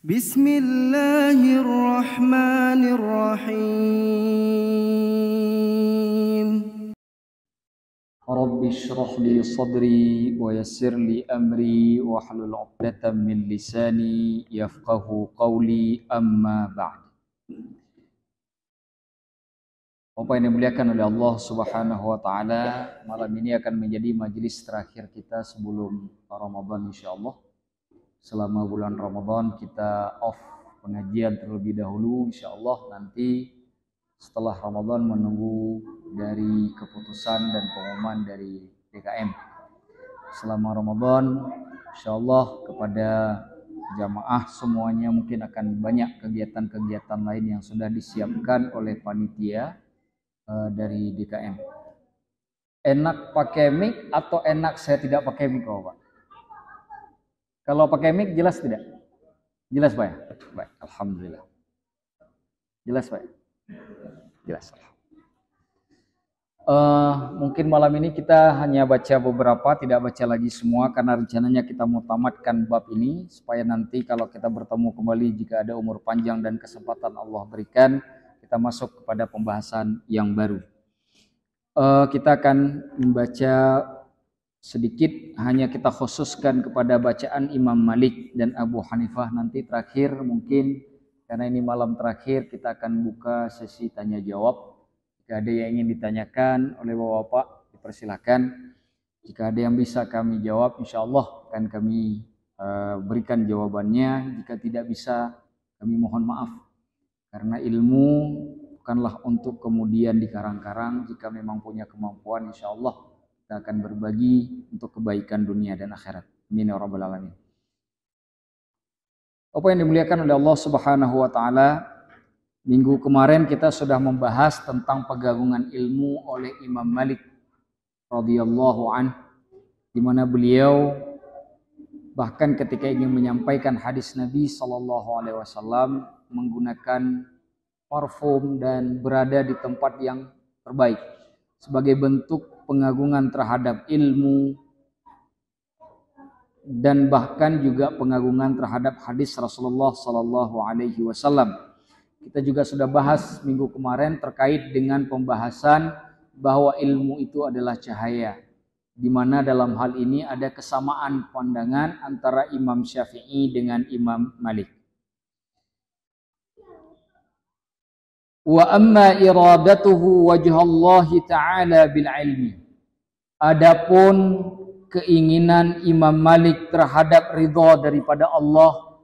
Bismillahirrahmanirrahim. Rabbi shrah li sadri wa yassir li amri wa hlul 'uqdatam min lisani yafqahu qawli, amma ba'd. Bapak yang dimuliakan oleh Allah Subhanahu wa taala, malam ini akan menjadi majelis terakhir kita sebelum Ramadan insyaallah. Selama bulan Ramadan kita off pengajian terlebih dahulu, insyaallah nanti setelah Ramadan menunggu dari keputusan dan pengumuman dari DKM. Selama Ramadan insyaallah kepada jamaah semuanya mungkin akan banyak kegiatan-kegiatan lain yang sudah disiapkan oleh panitia dari DKM. Enak pakai mic atau enak saya tidak pakai mic, Pak? Kalau pakai mic jelas tidak? Jelas, Pak ya? Baik, alhamdulillah. Jelas, Pak? Jelas. Mungkin malam ini kita hanya baca beberapa, tidak baca lagi semua karena rencananya kita mau tamatkan bab ini supaya nanti kalau kita bertemu kembali jika ada umur panjang dan kesempatan Allah berikan, kita masuk kepada pembahasan yang baru. Kita akan membaca sedikit, hanya kita khususkan kepada bacaan Imam Malik dan Abu Hanifah. Nanti terakhir mungkin karena ini malam terakhir kita akan buka sesi tanya jawab. Jika ada yang ingin ditanyakan oleh Bapak-bapak dipersilakan. Jika ada yang bisa kami jawab insyaallah akan kami berikan jawabannya. Jika tidak bisa kami mohon maaf karena ilmu bukanlah untuk kemudian dikarang-karang. Jika memang punya kemampuan insyaallah kita akan berbagi untuk kebaikan dunia dan akhirat. Amin ya rabbal alamin. Apa yang dimuliakan oleh Allah Subhanahu wa taala, minggu kemarin kita sudah membahas tentang pegagungan ilmu oleh Imam Malik radhiyallahu an, di mana beliau bahkan ketika ingin menyampaikan hadis Nabi sallallahu alaihi wasallam menggunakan parfum dan berada di tempat yang terbaik sebagai bentuk pengagungan terhadap ilmu dan bahkan juga pengagungan terhadap hadis Rasulullah sallallahu alaihi wasallam. Kita juga sudah bahas minggu kemarin terkait dengan pembahasan bahwa ilmu itu adalah cahaya, di mana dalam hal ini ada kesamaan pandangan antara Imam Syafi'i dengan Imam Malik. Wa amma iradatuhu wajhallahi ta'ala bil ilmi. Adapun keinginan Imam Malik terhadap ridha daripada Allah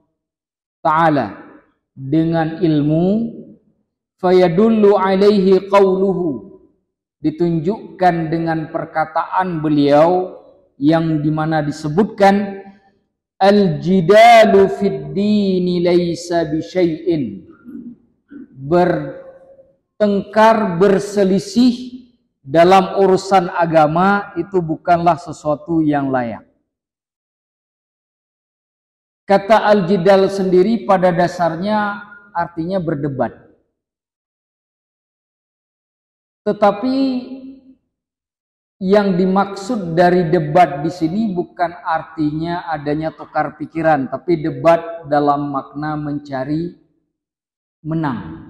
Ta'ala dengan ilmu, fayadullu alaihi qawluhu, ditunjukkan dengan perkataan beliau yang dimana disebutkan al-jidalu fid dini laysa bisyai'in, bertengkar berselisih dalam urusan agama itu bukanlah sesuatu yang layak. Kata al-jidal sendiri pada dasarnya artinya berdebat. Tetapi yang dimaksud dari debat di sini bukan artinya adanya tukar pikiran, tapi debat dalam makna mencari menang,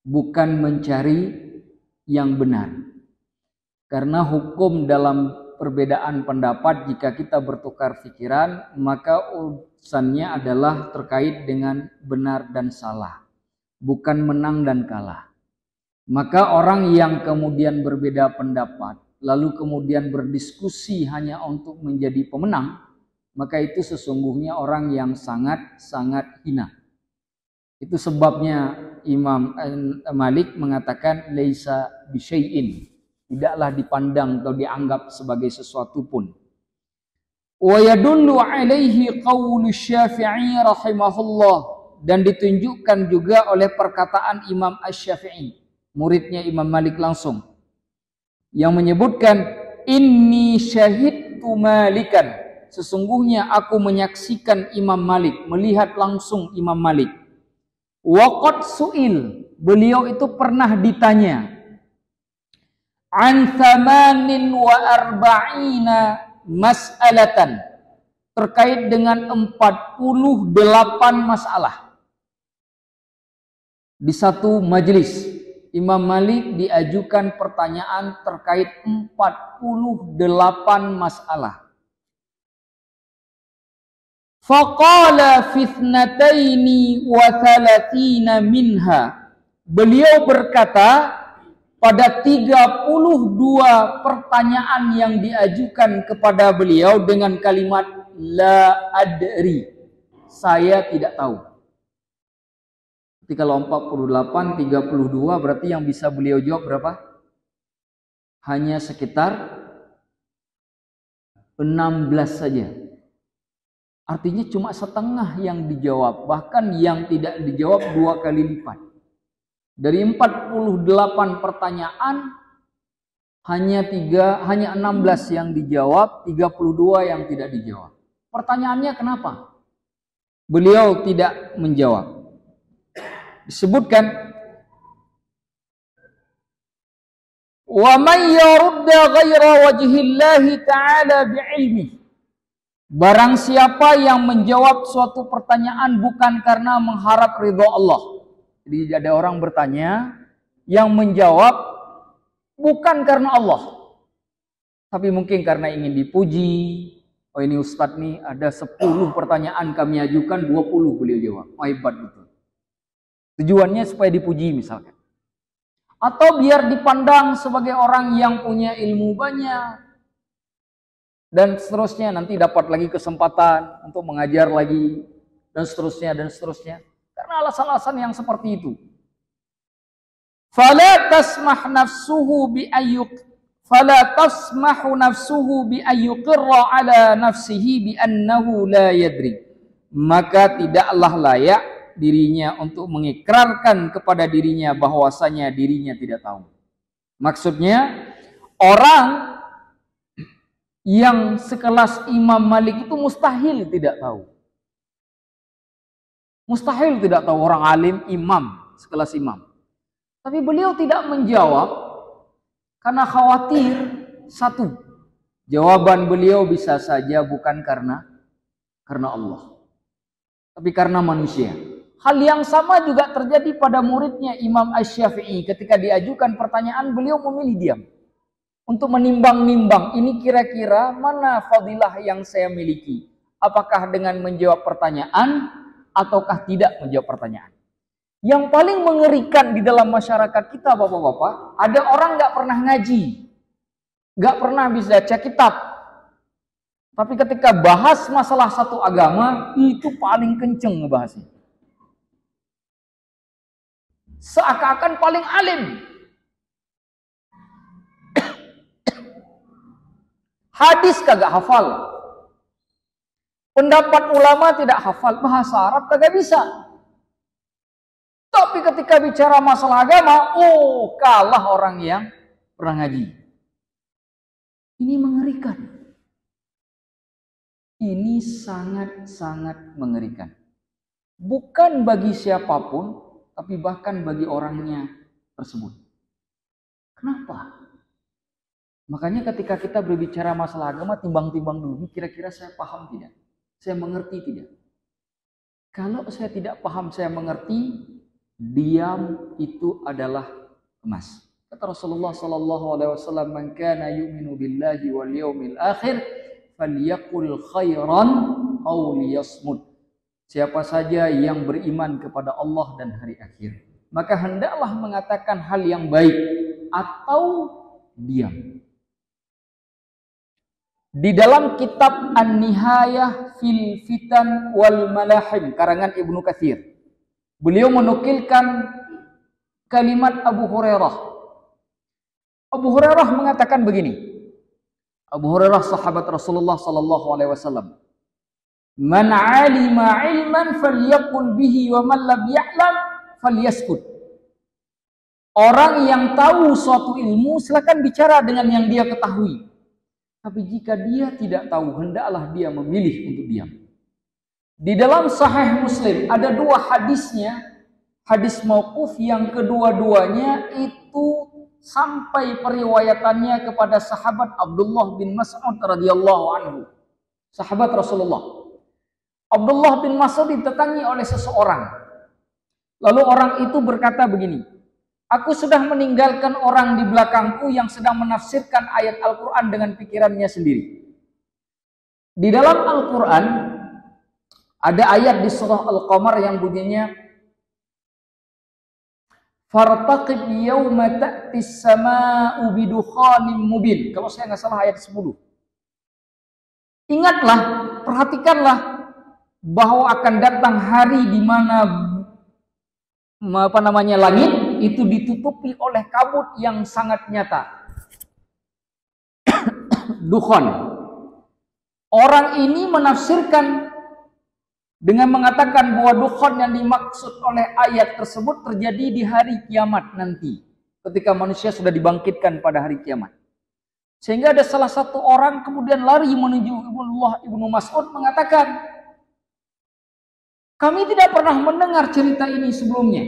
bukan mencari yang benar. Karena hukum dalam perbedaan pendapat, jika kita bertukar pikiran, maka urusannya adalah terkait dengan benar dan salah, bukan menang dan kalah. Maka orang yang kemudian berbeda pendapat, lalu kemudian berdiskusi hanya untuk menjadi pemenang, maka itu sesungguhnya orang yang sangat-sangat hina. Itu sebabnya Imam Malik mengatakan laisa bisyai'in, tidaklah dipandang atau dianggap sebagai sesuatu pun. Wa yadullu alaihi qaulu Syafi'i rahimahullah, dan ditunjukkan juga oleh perkataan Imam Asy-Syafi'i, muridnya Imam Malik langsung, yang menyebutkan inni syahidtu Malikan, sesungguhnya aku menyaksikan Imam Malik, melihat langsung Imam Malik. Waqad su'il, beliau itu pernah ditanya an 48 mas'alatan, terkait dengan 48 masalah. Di satu majelis, Imam Malik diajukan pertanyaan terkait 48 masalah. Faqala fitnataini wa thalathina minha. Beliau berkata, pada 32 pertanyaan yang diajukan kepada beliau dengan kalimat la adri, saya tidak tahu. Jadi kalau 48, 32 berarti yang bisa beliau jawab berapa? Hanya sekitar 16 saja. Artinya cuma setengah yang dijawab, bahkan yang tidak dijawab 2 kali lipat. Dari 48 pertanyaan hanya 16 yang dijawab, 32 yang tidak dijawab. Pertanyaannya kenapa beliau tidak menjawab? Disebutkan wa may yarudda ghaira wajhillahi ta'ala bi'ilmi. Barang siapa yang menjawab suatu pertanyaan bukan karena mengharap ridho Allah. Jadi ada orang bertanya yang menjawab bukan karena Allah, tapi mungkin karena ingin dipuji. Oh ini Ustadz nih ada 10 pertanyaan kami ajukan, 20 beliau jawab. Oh, hebat betul. Tujuannya supaya dipuji misalkan. Atau biar dipandang sebagai orang yang punya ilmu banyak. Dan seterusnya, nanti dapat lagi kesempatan untuk mengajar lagi. Dan seterusnya, dan seterusnya. Karena alasan-alasan yang seperti itu. Fala tasmahu nafsuhu bi ayyuqirra ala nafsihi bi annahu la yadri. Maka tidaklah layak dirinya untuk mengikrarkan kepada dirinya bahwasanya dirinya tidak tahu. Maksudnya orang yang sekelas Imam Malik itu mustahil tidak tahu. Mustahil tidak tahu, orang alim, imam, sekelas imam. Tapi beliau tidak menjawab karena khawatir satu. Jawaban beliau bisa saja bukan karena Allah, tapi karena manusia. Hal yang sama juga terjadi pada muridnya Imam Asy-Syafi'i. Ketika diajukan pertanyaan, beliau memilih diam. Untuk menimbang-nimbang, ini kira-kira mana fadilah yang saya miliki. Apakah dengan menjawab pertanyaan ataukah tidak menjawab pertanyaan. Yang paling mengerikan di dalam masyarakat kita, bapak-bapak, ada orang nggak pernah ngaji, nggak pernah bisa baca kitab, tapi ketika bahas masalah satu agama itu paling kenceng ngebahasnya, seakan-akan paling alim. Hadis kagak hafal, pendapat ulama tidak hafal, bahasa Arab kagak bisa. Tapi ketika bicara masalah agama, kalah orang yang pernah ngaji. Ini mengerikan. Ini sangat-sangat mengerikan. Bukan bagi siapapun, tapi bahkan bagi orangnya tersebut. Kenapa? Makanya ketika kita berbicara masalah agama, timbang-timbang dulu, kira-kira saya paham tidak? Saya mengerti tidak? Kalau saya tidak paham, saya mengerti, diam itu adalah emas. Kata Rasulullah SAW, "Man kana yu'minu billahi wal yawmil akhir, falyaqul khairan aw liyasmut." Siapa saja yang beriman kepada Allah dan hari akhir, maka hendaklah mengatakan hal yang baik atau diam. Di dalam kitab An-Nihayah fil Fitan wal Malahim karangan Ibnu Katsir, beliau menukilkan kalimat Abu Hurairah. Abu Hurairah mengatakan begini. Abu Hurairah sahabat Rasulullah sallallahu alaihi wasallam. Man 'alima 'ilman falyaqul bihi wa man lam ya'lam falyaskut. Orang yang tahu suatu ilmu silakan bicara dengan yang dia ketahui. Tapi jika dia tidak tahu, hendaklah dia memilih untuk diam. Di dalam Sahih Muslim ada 2 hadisnya, hadis mauquf yang kedua-duanya itu sampai periwayatannya kepada sahabat Abdullah bin Mas'ud radhiyallahu anhu. sahabat Rasulullah. Abdullah bin Mas'ud didatangi oleh seseorang. Lalu orang itu berkata begini, aku sudah meninggalkan orang di belakangku yang sedang menafsirkan ayat Al-Quran dengan pikirannya sendiri. Di dalam Al-Quran ada ayat di surah Al-Qamar yang bunyinya fartaqib yawma ta'tis sama'u bidukhanim mubin. Kalau saya nggak salah ayat 10. Ingatlah, perhatikanlah bahwa akan datang hari di mana langit itu ditutupi oleh kabut yang sangat nyata. Dukhan. Orang ini menafsirkan dengan mengatakan bahwa dukhan yang dimaksud oleh ayat tersebut terjadi di hari kiamat nanti, ketika manusia sudah dibangkitkan pada hari kiamat. Sehingga ada salah satu orang kemudian lari menuju Abdullah ibnu Mas'ud mengatakan, kami tidak pernah mendengar cerita ini sebelumnya.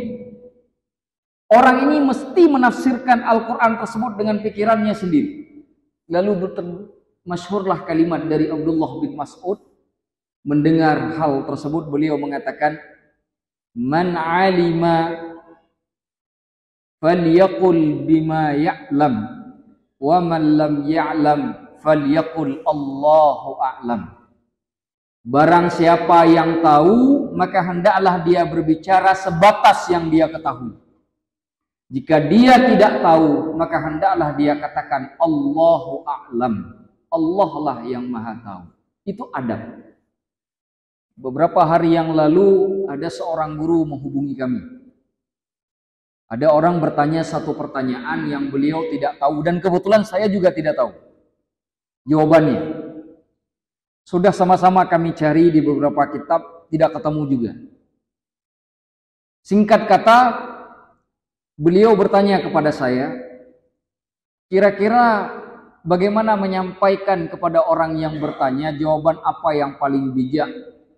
Orang ini mesti menafsirkan Al-Quran tersebut dengan pikirannya sendiri. Lalu masyhurlah kalimat dari Abdullah bin Mas'ud. Mendengar hal tersebut, beliau mengatakan, man alima falyaqul bima ya'lam wa man lam ya'lam falyaqul Allahu a'lam. Barang siapa yang tahu, maka hendaklah dia berbicara sebatas yang dia ketahui. Jika dia tidak tahu, maka hendaklah dia katakan Allahu a'lam. Allah lah yang maha tahu. Itu adab. Beberapa hari yang lalu ada seorang guru menghubungi kami. Ada orang bertanya satu pertanyaan yang beliau tidak tahu dan kebetulan saya juga tidak tahu jawabannya. Sudah sama-sama kami cari di beberapa kitab, tidak ketemu juga. Singkat kata, beliau bertanya kepada saya, kira-kira bagaimana menyampaikan kepada orang yang bertanya jawaban apa yang paling bijak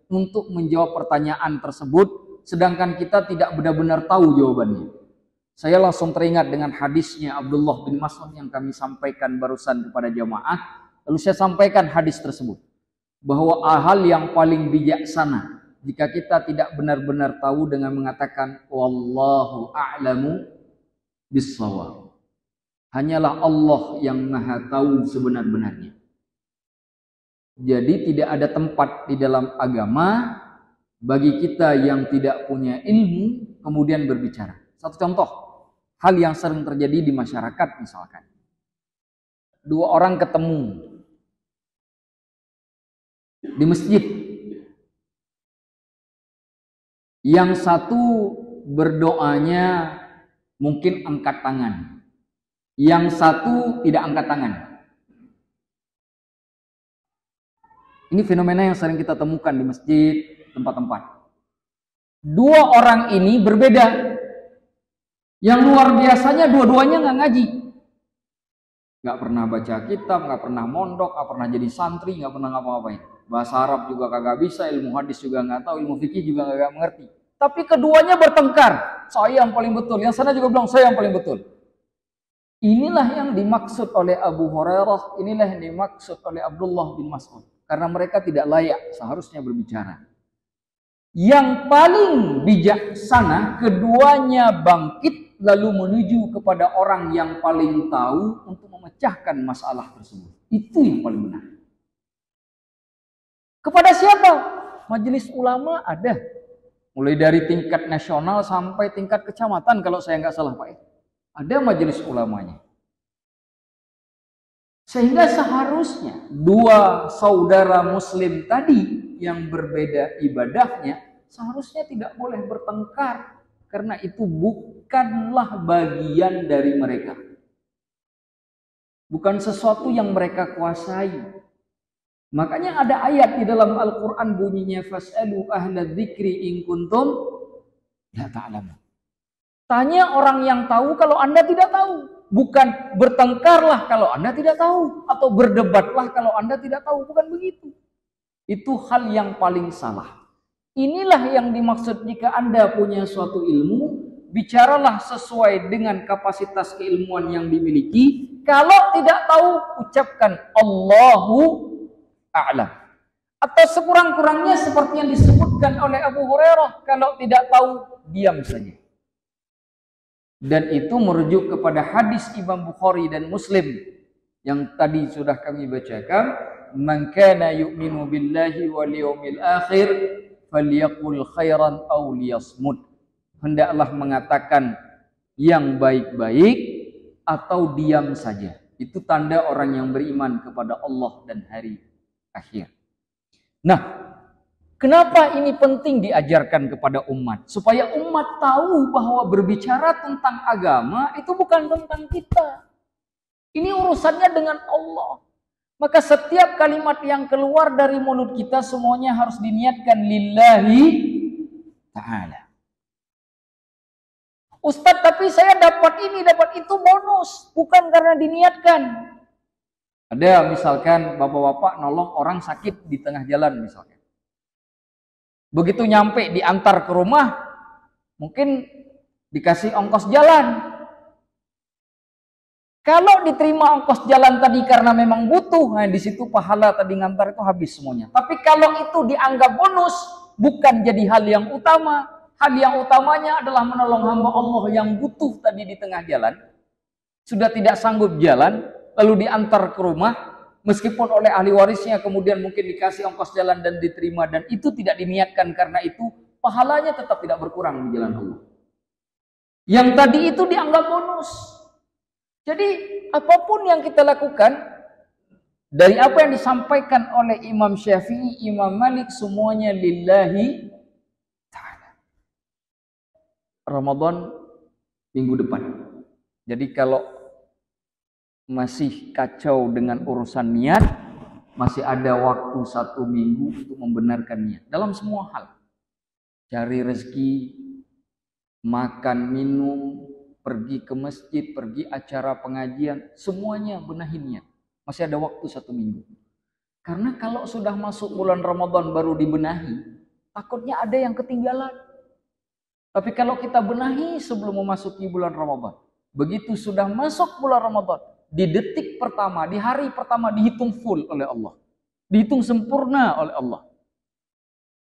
untuk menjawab pertanyaan tersebut, sedangkan kita tidak benar-benar tahu jawabannya. Saya langsung teringat dengan hadisnya Abdullah bin Mas'ud yang kami sampaikan barusan kepada jamaah. Lalu saya sampaikan hadis tersebut, bahwa hal yang paling bijaksana jika kita tidak benar-benar tahu dengan mengatakan wallahu a'lamu bis-shawab. Hanyalah Allah yang maha tahu sebenar-benarnya. Jadi tidak ada tempat di dalam agama bagi kita yang tidak punya ilmu kemudian berbicara. Satu contoh, hal yang sering terjadi di masyarakat misalkan. Dua orang ketemu di masjid. Yang satu berdoanya mungkin angkat tangan. Yang satu tidak angkat tangan. Ini fenomena yang sering kita temukan di masjid, tempat-tempat. Dua orang ini berbeda. Yang luar biasanya dua-duanya nggak ngaji. Nggak pernah baca kitab, nggak pernah mondok, nggak pernah jadi santri, nggak pernah ngapa-ngapain. Bahasa Arab juga kagak bisa, ilmu hadis juga nggak tahu, ilmu fikih juga nggak mengerti. Tapi keduanya bertengkar. Saya yang paling betul. Yang sana juga bilang saya yang paling betul. Inilah yang dimaksud oleh Abu Hurairah, inilah yang dimaksud oleh Abdullah bin Mas'ud. Karena mereka tidak layak seharusnya berbicara. Yang paling bijaksana, keduanya bangkit lalu menuju kepada orang yang paling tahu untuk memecahkan masalah tersebut. Itu yang paling benar. Kepada siapa? Majelis ulama ada. Mulai dari tingkat nasional sampai tingkat kecamatan kalau saya nggak salah Pak. Ada majelis ulamanya. Sehingga seharusnya dua saudara muslim tadi yang berbeda ibadahnya seharusnya tidak boleh bertengkar. Karena itu bukanlah bagian dari mereka. Bukan sesuatu yang mereka kuasai. Makanya ada ayat di dalam Al-Quran bunyinya fas'alu ahla dzikri in kuntum la ta'lamun. Tanya orang yang tahu kalau Anda tidak tahu. Bukan bertengkarlah kalau Anda tidak tahu. Atau berdebatlah kalau Anda tidak tahu. Bukan begitu. Itu hal yang paling salah. Inilah yang dimaksud jika Anda punya suatu ilmu. Bicaralah sesuai dengan kapasitas keilmuan yang dimiliki. Kalau tidak tahu, ucapkan Allahu a'lam. Atau sekurang-kurangnya seperti yang disebutkan oleh Abu Hurairah, kalau tidak tahu, diam saja. Dan itu merujuk kepada hadis Imam Bukhari dan Muslim yang tadi sudah kami bacakan, man kana yu'minu billahi wal yawmil akhir falyaqul khairan aw liyasmut. Hendaklah mengatakan yang baik-baik atau diam saja. Itu tanda orang yang beriman kepada Allah dan hari akhir. Nah, kenapa ini penting diajarkan kepada umat? Supaya umat tahu bahwa berbicara tentang agama itu bukan tentang kita. Ini urusannya dengan Allah. Maka setiap kalimat yang keluar dari mulut kita semuanya harus diniatkan lillahi ta'ala. Ustadz, tapi saya dapat ini, dapat itu bonus. Bukan karena diniatkan. Ada misalkan bapak-bapak nolong orang sakit di tengah jalan misalkan. Begitu nyampe diantar ke rumah, mungkin dikasih ongkos jalan. Kalau diterima ongkos jalan tadi karena memang butuh, nah di situ pahala tadi ngantar itu habis semuanya. Tapi kalau itu dianggap bonus, bukan jadi hal yang utama. Hal yang utamanya adalah menolong hamba Allah yang butuh tadi di tengah jalan. Sudah tidak sanggup jalan, lalu diantar ke rumah, meskipun oleh ahli warisnya kemudian mungkin dikasih ongkos jalan dan diterima, dan itu tidak diniatkan karena itu, pahalanya tetap tidak berkurang di jalan Allah. Yang tadi itu dianggap bonus. Jadi apapun yang kita lakukan, dari apa yang disampaikan oleh Imam Syafi'i, Imam Malik, semuanya lillahi ta'ala. Ramadan minggu depan. Jadi kalau masih kacau dengan urusan niat, masih ada waktu 1 minggu untuk membenarkan niat dalam semua hal. Cari rezeki, makan, minum, pergi ke masjid, pergi acara pengajian, semuanya benahi niat. Masih ada waktu 1 minggu. Karena kalau sudah masuk bulan Ramadan baru dibenahi, takutnya ada yang ketinggalan. Tapi kalau kita benahi sebelum memasuki bulan Ramadan, begitu sudah masuk bulan Ramadan, di detik pertama, di hari pertama dihitung full oleh Allah. Dihitung sempurna oleh Allah.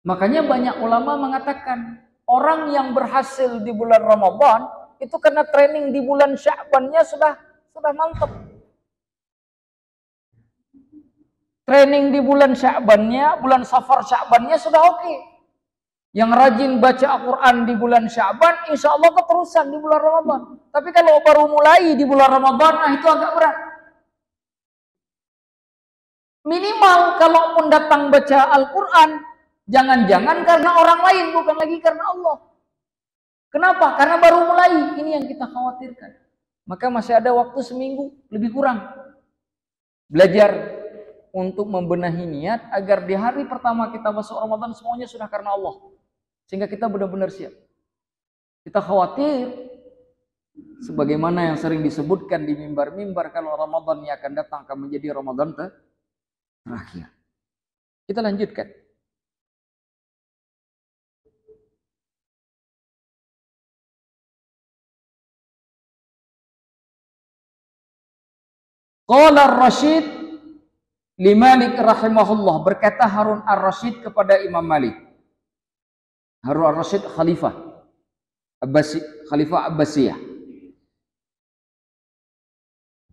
Makanya banyak ulama mengatakan, orang yang berhasil di bulan Ramadan, itu karena training di bulan Sya'bannya sudah mantap. Training di bulan Sya'bannya, bulan Safar Sya'bannya sudah oke. Yang rajin baca Al-Quran di bulan Sya'ban, insya Allah keterusan di bulan Ramadan. Tapi kalau baru mulai di bulan Ramadan, nah itu agak berat. Minimal kalaupun datang baca Al-Quran, jangan-jangan karena orang lain, bukan lagi karena Allah. Kenapa? Karena baru mulai. Ini yang kita khawatirkan. Maka masih ada waktu 1 minggu, lebih kurang. Belajar untuk membenahi niat, agar di hari pertama kita masuk Ramadan, semuanya sudah karena Allah. Sehingga kita benar-benar siap. Kita khawatir, sebagaimana yang sering disebutkan di mimbar-mimbar, kalau Ramadan yang akan datang akan menjadi Ramadan terakhir. Kita lanjutkan. Qala Ar-Rasyid li Malik rahimahullah, berkata Harun Ar-Rasyid kepada Imam Malik. Harun Ar-Rasyid khalifah Abbasiyah.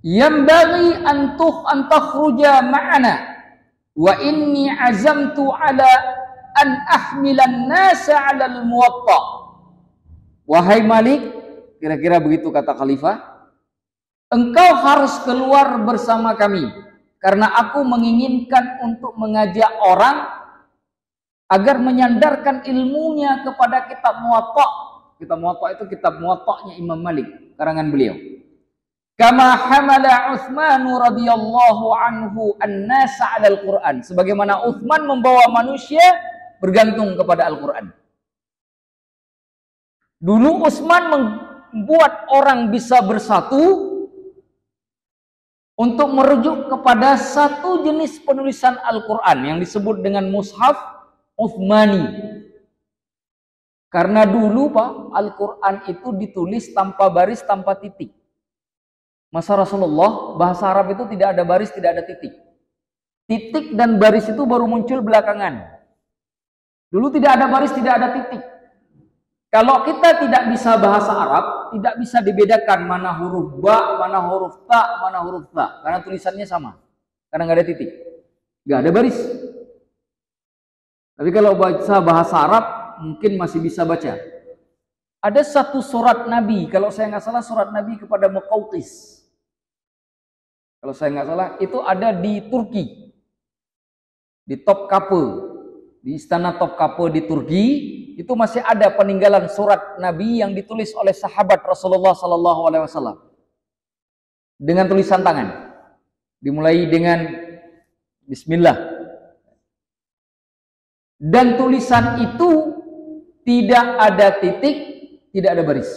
Yambaghi an takhruja ma'ana wa inni azamtu ala an ahmila an-nasa 'ala al-Muwatta. Wahai Malik, kira-kira begitu kata khalifah, engkau harus keluar bersama kami karena aku menginginkan untuk mengajak orang agar menyandarkan ilmunya kepada kitab Muwatta. Kitab Muwatta itu kitab Muwatta'nya Imam Malik, karangan beliau. Kama hamala Utsman radhiyallahu anhu an-nasa 'ala al-Qur'an, sebagaimana Utsman membawa manusia bergantung kepada Al-Qur'an. Dulu Utsman membuat orang bisa bersatu untuk merujuk kepada satu jenis penulisan Al-Qur'an yang disebut dengan mushaf Utsmani. Karena dulu Pak, Al-Quran itu ditulis tanpa baris, tanpa titik. Masa Rasulullah, bahasa Arab itu tidak ada baris, tidak ada titik. Titik dan baris itu baru muncul belakangan. Dulu tidak ada baris, tidak ada titik. Kalau kita tidak bisa bahasa Arab, tidak bisa dibedakan mana huruf ba, mana huruf ta, mana huruf ta. Karena tulisannya sama. Karena nggak ada titik. Nggak ada baris. Tapi kalau baca bahasa Arab, mungkin masih bisa baca. Ada satu surat Nabi, kalau saya nggak salah surat Nabi kepada Muqawqis. Kalau saya nggak salah, itu ada di Turki. Di Topkapı. Di istana Topkapı di Turki, itu masih ada peninggalan surat Nabi yang ditulis oleh sahabat Rasulullah SAW. Dengan tulisan tangan. Dimulai dengan Bismillah. Dan tulisan itu tidak ada titik, tidak ada baris.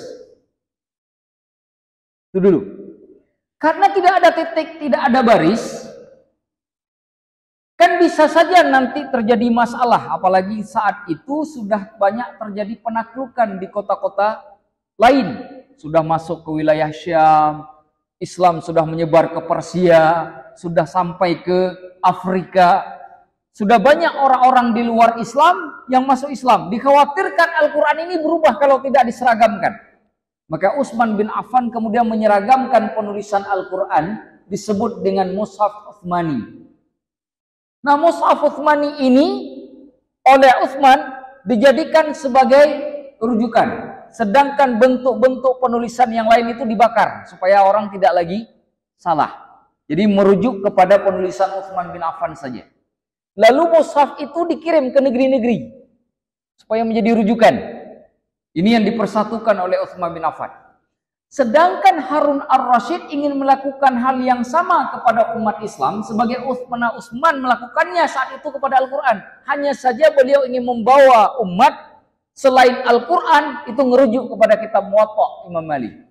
Itu dulu. Karena tidak ada titik, tidak ada baris, kan bisa saja nanti terjadi masalah. Apalagi saat itu sudah banyak terjadi penaklukan di kota-kota lain. Sudah masuk ke wilayah Syam, Islam sudah menyebar ke Persia, sudah sampai ke Afrika. Sudah banyak orang-orang di luar Islam yang masuk Islam. Dikhawatirkan Al-Quran ini berubah kalau tidak diseragamkan. Maka Utsman bin Affan kemudian menyeragamkan penulisan Al-Quran, disebut dengan Mushaf Utsmani. Nah, Mushaf Utsmani ini oleh Utsman dijadikan sebagai rujukan. Sedangkan bentuk-bentuk penulisan yang lain itu dibakar supaya orang tidak lagi salah. Jadi merujuk kepada penulisan Utsman bin Affan saja. Lalu mushaf itu dikirim ke negeri-negeri supaya menjadi rujukan. Ini yang dipersatukan oleh Utsman bin Affan. Sedangkan Harun ar-Rasyid ingin melakukan hal yang sama kepada umat Islam sebagai Utsman melakukannya saat itu kepada Al-Quran. Hanya saja beliau ingin membawa umat selain Al-Quran itu ngerujuk kepada kitab Muwatta Imam Malik.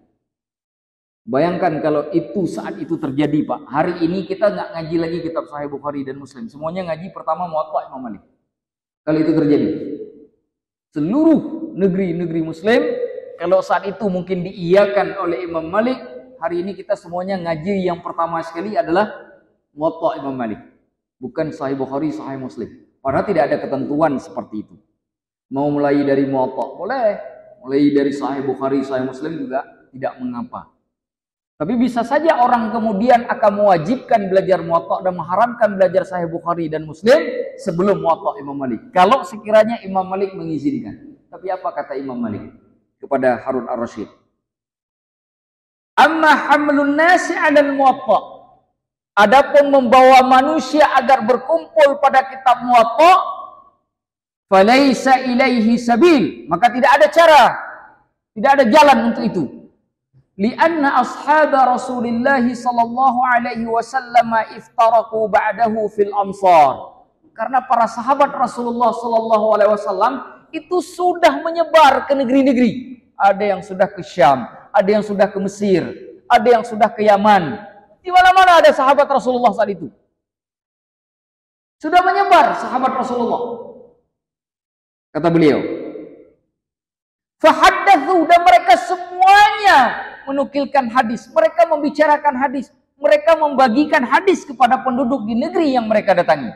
Bayangkan kalau itu saat itu terjadi, Pak. Hari ini kita nggak ngaji lagi kitab Sahih Bukhari dan Muslim. Semuanya ngaji pertama Muwatta Imam Malik. Kalau itu terjadi, seluruh negeri-negeri Muslim, kalau saat itu mungkin diiyakan oleh Imam Malik, hari ini kita semuanya ngaji yang pertama sekali adalah Muwatta Imam Malik. Bukan Sahih Bukhari, Sahih Muslim. Padahal tidak ada ketentuan seperti itu. Mau mulai dari Muwatta boleh, mulai dari Sahih Bukhari, Sahih Muslim juga tidak mengapa. Tapi bisa saja orang kemudian akan mewajibkan belajar Muwatta dan mengharamkan belajar Sahih Bukhari dan Muslim sebelum Muwatta Imam Malik. Kalau sekiranya Imam Malik mengizinkan. Tapi apa kata Imam Malik kepada Harun ar-Rasyid? Amma hamlun nasi 'alal Muwatta. Adapun membawa manusia agar berkumpul pada kitab Muwatta, falaisa ilaihi sabil, maka tidak ada cara, tidak ada jalan untuk itu. Lianna ashab Rasulullah sallallahu alaihi wasallam iftaraku ba'dahu fil amsar. Karena para sahabat Rasulullah sallallahu alaihi wasallam itu sudah menyebar ke negeri-negeri. Ada yang sudah ke Syam, ada yang sudah ke Mesir, ada yang sudah ke Yaman. Di mana-mana ada sahabat Rasulullah saat itu. Sudah menyebar sahabat Rasulullah. Kata beliau, fahaddatsu, dan mereka semuanya menukilkan hadis, mereka membicarakan hadis, mereka membagikan hadis kepada penduduk di negeri yang mereka datangi.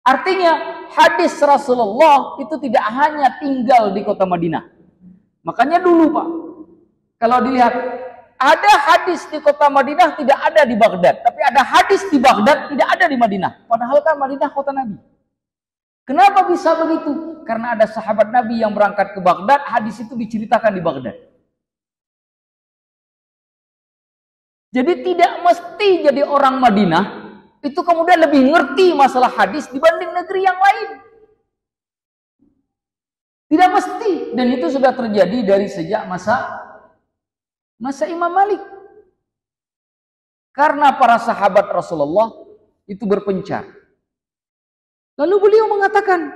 Artinya hadis Rasulullah itu tidak hanya tinggal di kota Madinah. Makanya dulu, Pak, kalau dilihat ada hadis di kota Madinah tidak ada di Baghdad, tapi ada hadis di Baghdad tidak ada di Madinah. Padahal kan Madinah kota Nabi. Kenapa bisa begitu? Karena ada sahabat Nabi yang berangkat ke Baghdad, hadis itu diceritakan di Baghdad. Jadi tidak mesti jadi orang Madinah itu kemudian lebih ngerti masalah hadis dibanding negeri yang lain. Tidak mesti, dan itu sudah terjadi dari sejak masa Imam Malik. Karena para sahabat Rasulullah itu berpencar. Lalu beliau mengatakan,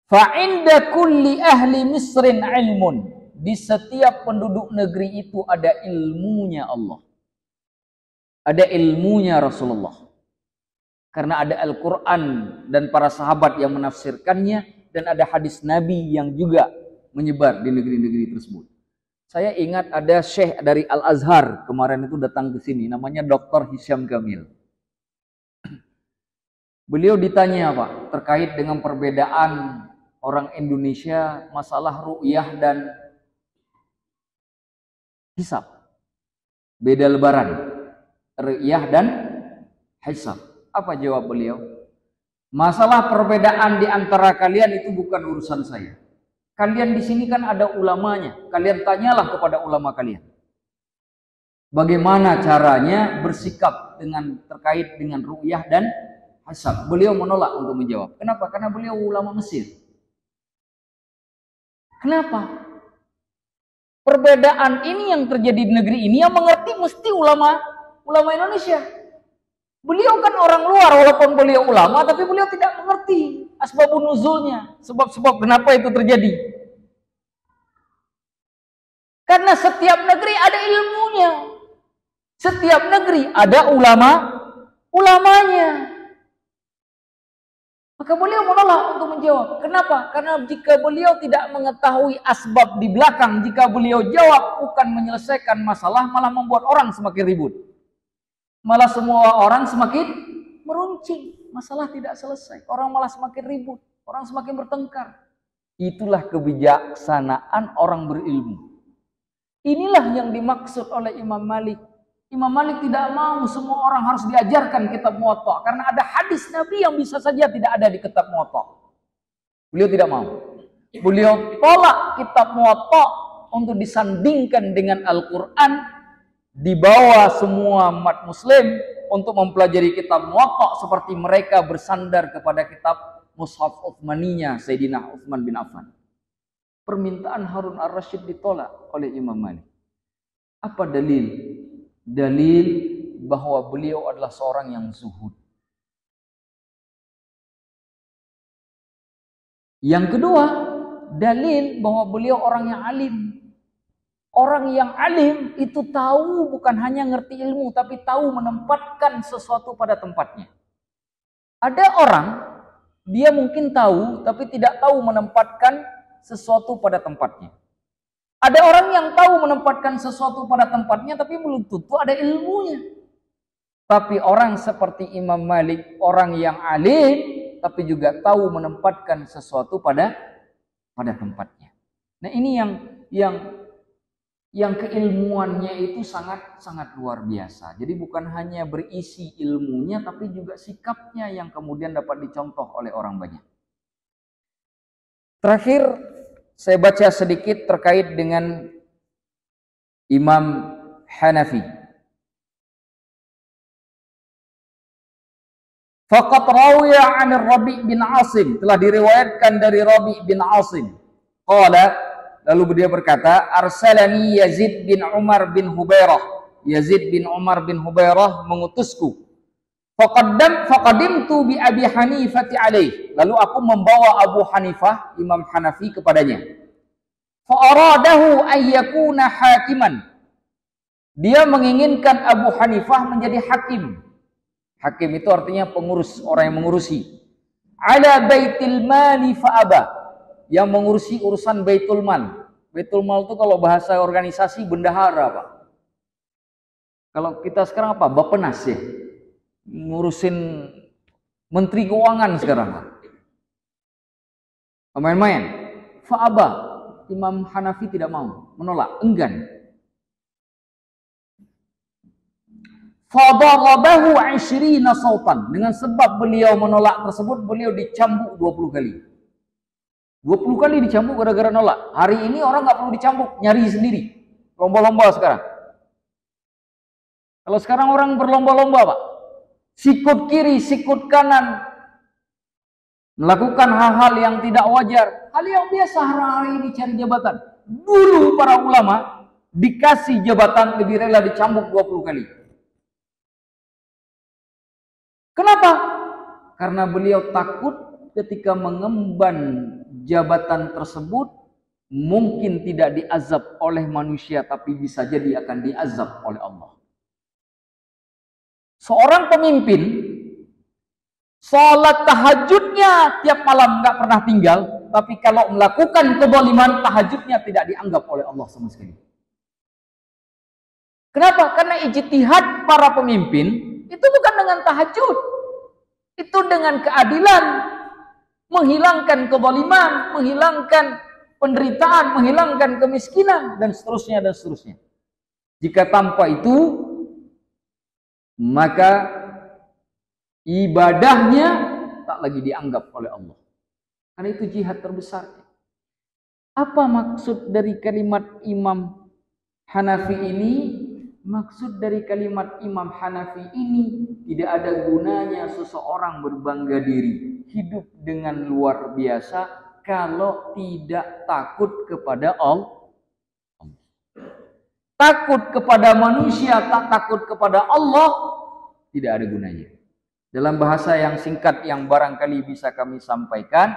fa'inda kulli ahli misrin ilmun. Di setiap penduduk negeri itu ada ilmunya Allah. Ada ilmunya Rasulullah. Karena ada Al-Quran dan para sahabat yang menafsirkannya. Dan ada hadis Nabi yang juga menyebar di negeri-negeri tersebut. Saya ingat ada Syekh dari Al-Azhar kemarin itu datang ke sini, namanya Dr. Hisham Kamil. Beliau ditanya Pak, terkait dengan perbedaan orang Indonesia masalah ru'yah dan hisab. Beda lebaran, ru'yah dan hisab. Apa jawab beliau? Masalah perbedaan di antara kalian itu bukan urusan saya. Kalian di sini kan ada ulamanya. Kalian tanyalah kepada ulama kalian. Bagaimana caranya bersikap dengan terkait dengan ru'yah dan hisab. Beliau menolak untuk menjawab. Kenapa? Karena beliau ulama Mesir. Kenapa? Perbedaan ini yang terjadi di negeri ini yang mengerti mesti ulama Indonesia. Beliau kan orang luar walaupun beliau ulama, tapi beliau tidak mengerti asbabun nuzulnya, sebab-sebab kenapa itu terjadi. Karena setiap negeri ada ilmunya. Setiap negeri ada ulamanya. Maka beliau menolak untuk menjawab. Kenapa? Karena jika beliau tidak mengetahui asbab di belakang, jika beliau jawab bukan menyelesaikan masalah, malah membuat orang semakin ribut. Malah semua orang semakin meruncing. Masalah tidak selesai. Orang malah semakin ribut. Orang semakin bertengkar. Itulah kebijaksanaan orang berilmu. Inilah yang dimaksud oleh Imam Malik. Imam Malik tidak mau semua orang harus diajarkan kitab Muwatta. Karena ada hadis Nabi yang bisa saja tidak ada di kitab Muwatta. Beliau tidak mau. Beliau tolak kitab Muwatta untuk disandingkan dengan Al-Quran. Dibawa semua umat muslim untuk mempelajari kitab Muwatta seperti mereka bersandar kepada kitab Mushaf Utsmaniyah Sayyidina Utsman bin Affan. Permintaan Harun ar-Rasyid ditolak oleh Imam Malik. Apa dalil? Dalil bahwa beliau adalah seorang yang zuhud. Yang kedua, dalil bahwa beliau orang yang alim. Orang yang alim itu tahu bukan hanya ngerti ilmu, tapi tahu menempatkan sesuatu pada tempatnya. Ada orang, dia mungkin tahu, tapi tidak tahu menempatkan sesuatu pada tempatnya. Ada orang yang tahu menempatkan sesuatu pada tempatnya, tapi belum tentu ada ilmunya. Tapi orang seperti Imam Malik, orang yang alim, tapi juga tahu menempatkan sesuatu pada tempatnya. Nah ini yang keilmuannya itu sangat luar biasa. Jadi bukan hanya berisi ilmunya, tapi juga sikapnya yang kemudian dapat dicontoh oleh orang banyak. Terakhir, saya baca sedikit terkait dengan Imam Hanafi. Faqat rawiya 'an Rabi' bin Asim, telah diriwayatkan dari Rabi' bin Asim. Qala, lalu beliau berkata, arsalani Yazid bin Umar bin Hubairah. Yazid bin Umar bin Hubairah mengutusku. Faqadimtu bi Abi Hanifah alaih. Lalu aku membawa Abu Hanifah, Imam Hanafi kepadanya. Fa'aradahu ayyakuna hakiman. Dia menginginkan Abu Hanifah menjadi hakim. Hakim itu artinya pengurus, orang yang mengurusi. Ala baitil mali fa'aba. Yang mengurusi urusan Baitul Mal. Baitul Mal itu kalau bahasa organisasi bendahara, Pak. Kalau kita sekarang apa? Bappenas ya. Ngurusin Menteri Keuangan sekarang, Pak. Main-main. Fa'aba. Imam Hanafi tidak mau, menolak, enggan. Fadarabahu 20 sautan. Dengan sebab beliau menolak tersebut, beliau dicambuk 20 kali. 20 kali dicambuk gara-gara nolak. Hari ini orang nggak perlu dicambuk, nyari sendiri. Lomba-lomba sekarang. Kalau sekarang orang berlomba-lomba, Pak. Sikut kiri, sikut kanan. Melakukan hal-hal yang tidak wajar. Hal yang biasa hari ini cari jabatan. Dulu para ulama dikasih jabatan lebih rela dicambuk 20 kali. Kenapa? Karena beliau takut ketika mengemban jabatan tersebut mungkin tidak diazab oleh manusia, tapi bisa jadi akan diazab oleh Allah. Seorang pemimpin salat tahajudnya tiap malam nggak pernah tinggal, tapi kalau melakukan kezaliman tahajudnya tidak dianggap oleh Allah sama sekali. Kenapa? Karena ijtihad para pemimpin itu bukan dengan tahajud. Itu dengan keadilan, menghilangkan kezaliman, menghilangkan penderitaan, menghilangkan kemiskinan, dan seterusnya dan seterusnya. Jika tanpa itu, maka ibadahnya tak lagi dianggap oleh Allah. Karena itu jihad terbesar. Apa maksud dari kalimat Imam Hanafi ini? Maksud dari kalimat Imam Hanafi ini, tidak ada gunanya seseorang berbangga diri, hidup dengan luar biasa kalau tidak takut kepada Allah. Takut kepada manusia, tak takut kepada Allah, tidak ada gunanya. Dalam bahasa yang singkat yang barangkali bisa kami sampaikan,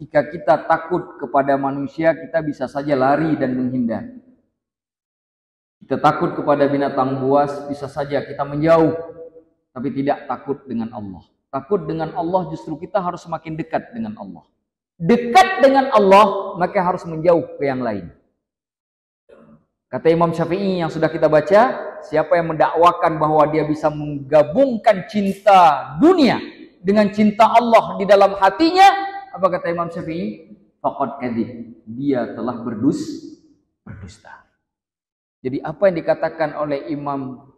jika kita takut kepada manusia, kita bisa saja lari dan menghindar. Kita takut kepada binatang buas, bisa saja kita menjauh, tapi tidak takut dengan Allah. Takut dengan Allah, justru kita harus semakin dekat dengan Allah. Dekat dengan Allah, maka harus menjauh ke yang lain. Kata Imam Syafi'i yang sudah kita baca, siapa yang mendakwakan bahwa dia bisa menggabungkan cinta dunia dengan cinta Allah di dalam hatinya, apa kata Imam Syafi'i? Faqad kadzib, dia telah berdusta. Jadi apa yang dikatakan oleh Imam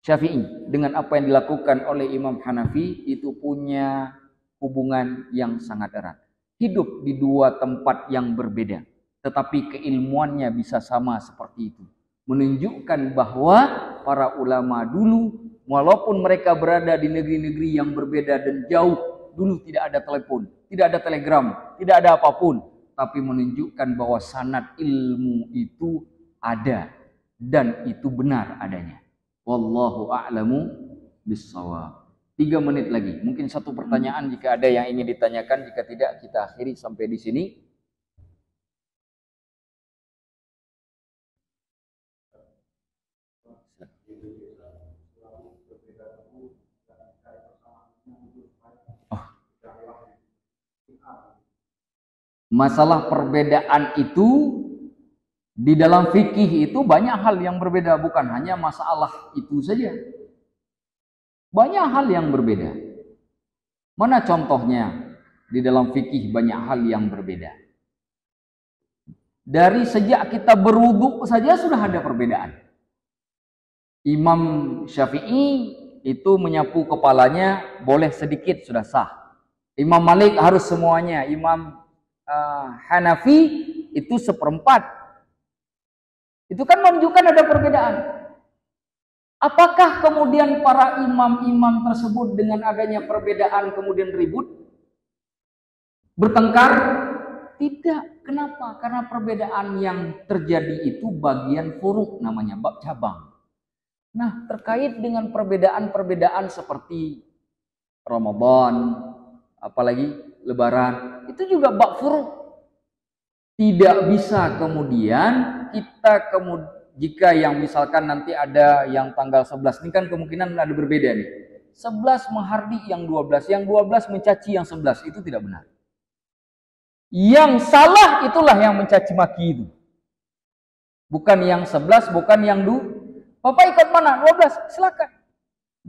Syafi'i dengan apa yang dilakukan oleh Imam Hanafi itu punya hubungan yang sangat erat. Hidup di dua tempat yang berbeda, tetapi keilmuannya bisa sama seperti itu. Menunjukkan bahwa para ulama dulu, walaupun mereka berada di negeri-negeri yang berbeda dan jauh, dulu tidak ada telepon, tidak ada telegram, tidak ada apapun, tapi menunjukkan bahwa sanad ilmu itu ada dan itu benar adanya. Wallahu a'lamu bissawab. 3 menit lagi. Mungkin satu pertanyaan jika ada yang ingin ditanyakan, jika tidak kita akhiri sampai di sini. Masalah perbedaan itu di dalam fikih itu banyak hal yang berbeda, bukan hanya masalah itu saja. Banyak hal yang berbeda. Mana contohnya? Di dalam fikih banyak hal yang berbeda. Dari sejak kita berwudu saja sudah ada perbedaan. Imam Syafi'i itu menyapu kepalanya boleh sedikit sudah sah. Imam Malik harus semuanya. Imam Hanafi itu 1/4. Itu kan menunjukkan ada perbedaan. Apakah kemudian para imam-imam tersebut dengan adanya perbedaan kemudian ribut? Bertengkar? Tidak. Kenapa? Karena perbedaan yang terjadi itu bagian furu, namanya bab cabang. Nah, terkait dengan perbedaan-perbedaan seperti Ramadan, apalagi Lebaran, itu juga bab furu. Tidak bisa kemudian kita jika yang misalkan nanti ada yang tanggal 11, ini kan kemungkinan ada berbeda nih. 11 menghardi yang 12, yang 12 mencaci yang 11, itu tidak benar. Yang salah itulah yang mencaci maki itu. Bukan yang 11, bukan yang Bapak ikut mana? 12, silakan.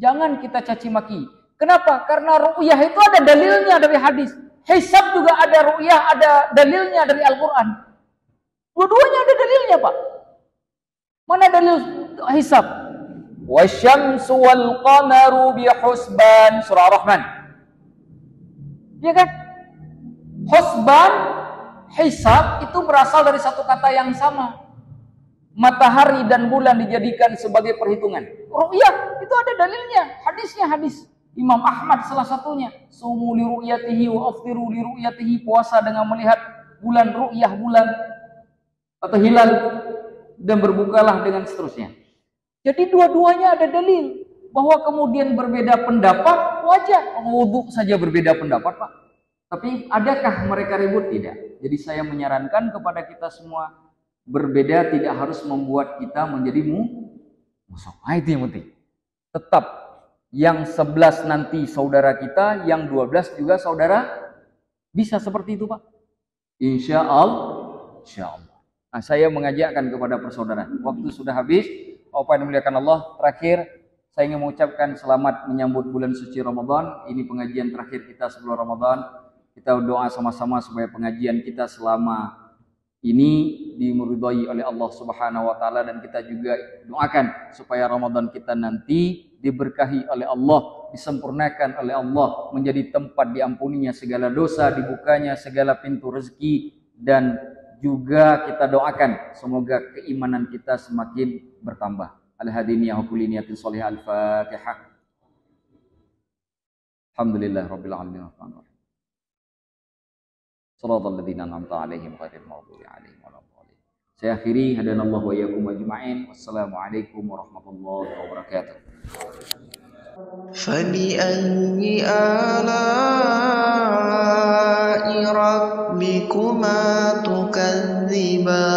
Jangan kita caci maki. Kenapa? Karena ru'yah itu ada dalilnya dari hadis. Hisab juga ada ru'yah, ada dalilnya dari Al-Quran. Dua-duanya ada dalilnya, Pak. Mana dalil hisab? Wasyamsu wal qamaru bihusban, surah Ar-Rahman. Ya kan? Husban, hisab itu berasal dari satu kata yang sama. Matahari dan bulan dijadikan sebagai perhitungan. Ru'yah itu ada dalilnya, hadisnya hadis. Imam Ahmad salah satunya, sumu li ru'yatihi wa aftiru li ru'yatihi, puasa dengan melihat bulan, ru'yah bulan atau hilal, dan berbukalah dengan seterusnya. Jadi dua-duanya ada dalil. Bahwa kemudian berbeda pendapat wajar, wudu saja berbeda pendapat, Pak. Tapi adakah mereka ribut? Tidak. Jadi saya menyarankan kepada kita semua, berbeda tidak harus membuat kita menjadi musuh. Nah, itu yang penting. Tetap yang 11 nanti saudara kita, yang 12 juga saudara. Bisa seperti itu, Pak. Insya Allah. Nah, saya mengajakkan kepada persaudaraan. Waktu sudah habis. Apa yang dimuliakan Allah, terakhir saya ingin mengucapkan selamat menyambut bulan suci Ramadan. Ini pengajian terakhir kita sebelum Ramadan. Kita doa sama-sama supaya pengajian kita selama ini dimeridai oleh Allah Subhanahu wa taala, dan kita juga doakan supaya Ramadan kita nanti diberkahi oleh Allah, disempurnakan oleh Allah, menjadi tempat diampuninya segala dosa, dibukanya segala pintu rezeki, dan juga kita doakan semoga keimanan kita semakin bertambah. Al-hadiniyah wa kulli niyatin shalihah. Al-Fatihah. Alhamdulillah rabbil alamin. Shiratal ladzina an'amta 'alaihim ghairil maghdubi 'alaihim waladdallin. Saya akhiri, hadanallahu wa iyyakum ajma'in. Wassalamualaikum warahmatullahi wabarakatuh. فبأي آلاء ربكما تكذبان